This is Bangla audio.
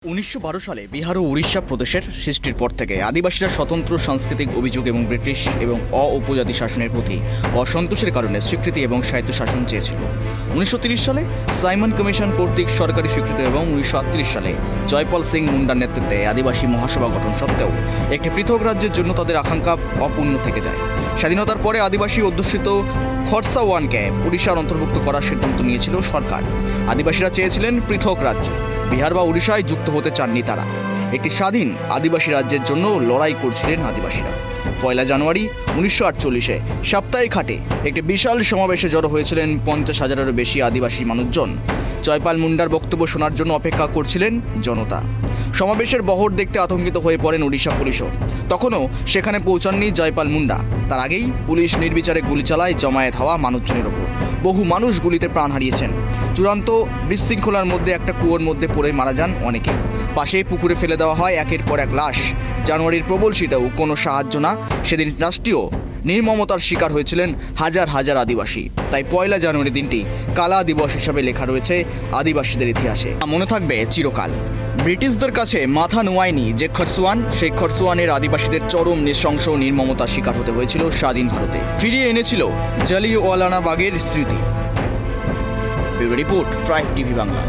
1912 সালে বিহার ও উড়িষ্যা প্রদেশের সৃষ্টির পর থেকে আদিবাসীরা স্বতন্ত্র সাংস্কৃতিক অভিযোগ এবং ব্রিটিশ এবং উপজাতি শাসনের প্রতি অসন্তোষের কারণে স্বীকৃতি এবং স্বায়ত্তশাসন চেয়েছিল। 1930 সালে সাইমন কমিশন কর্তৃক সরকারি স্বীকৃতি এবং 1938 সালে জয়পাল সিং মুন্ডার নেতৃত্বে আদিবাসী মহাসভা গঠন সত্ত্বেও একটি পৃথক রাজ্যের জন্য তাদের আকাঙ্ক্ষা অপূর্ণ থেকে যায়। স্বাধীনতার পরে আদিবাসী অধ্যুষিত খরসাওয়ানকে উড়িষ্যার অন্তর্ভুক্ত করার সিদ্ধান্ত নিয়েছিল সরকার। আদিবাসীরা চেয়েছিলেন পৃথক রাজ্য। বিহার বা উড়িষ্যায় যুক্ত হতে চাননি তারা। একটি স্বাধীন আদিবাসী রাজ্যের জন্য লড়াই করছিলেন আদিবাসীরা। 1 জানুয়ারি 1948-এ সাপ্তাহিক হাটে একটি বিশাল সমাবেশে জড়ো হয়েছিলেন 50,000-এরও বেশি আদিবাসী মানুষজন। জয়পাল মুন্ডার বক্তব্য শোনার জন্য অপেক্ষা করছিলেন জনতা। সমাবেশের বহর দেখতে আতঙ্কিত হয়ে পড়েন উড়িষ্যা পুলিশও। তখনও সেখানে পৌঁছাননি জয়পাল মুন্ডা। তার আগেই পুলিশ নির্বিচারে গুলি চালায় জমায়েত হওয়া মানুষজনের ওপর। বহু মানুষ গুলিতে প্রাণ হারিয়েছেন। চূড়ান্ত বিশৃঙ্খলার মধ্যে একটা কুয়োর মধ্যে পড়ে মারা যান অনেকে। পাশে পুকুরে ফেলে দেওয়া হয় একের পর এক লাশ। জানুয়ারির প্রবল শীতেও কোনো সাহায্য না। সেদিন রাষ্ট্রীয় নির্মমতার শিকার হয়েছিলেন হাজার হাজার আদিবাসী। তাই 1 জানুয়ারি দিনটি কালা দিবস হিসাবে লেখা রয়েছে আদিবাসীদের ইতিহাসে। মনে থাকবে চিরকাল। ব্রিটিশদের কাছে মাথা নোয়ায়নি যে খরসোয়ান, সেই খরসোয়ানের আদিবাসীদের চরম নৃশংস নির্মমতার শিকার হতে হয়েছিল স্বাধীন ভারতে। ফিরিয়ে এনেছিল জালিয়ানওয়ালাবাগের স্মৃতি। Bureau report, tribe TV Bangla.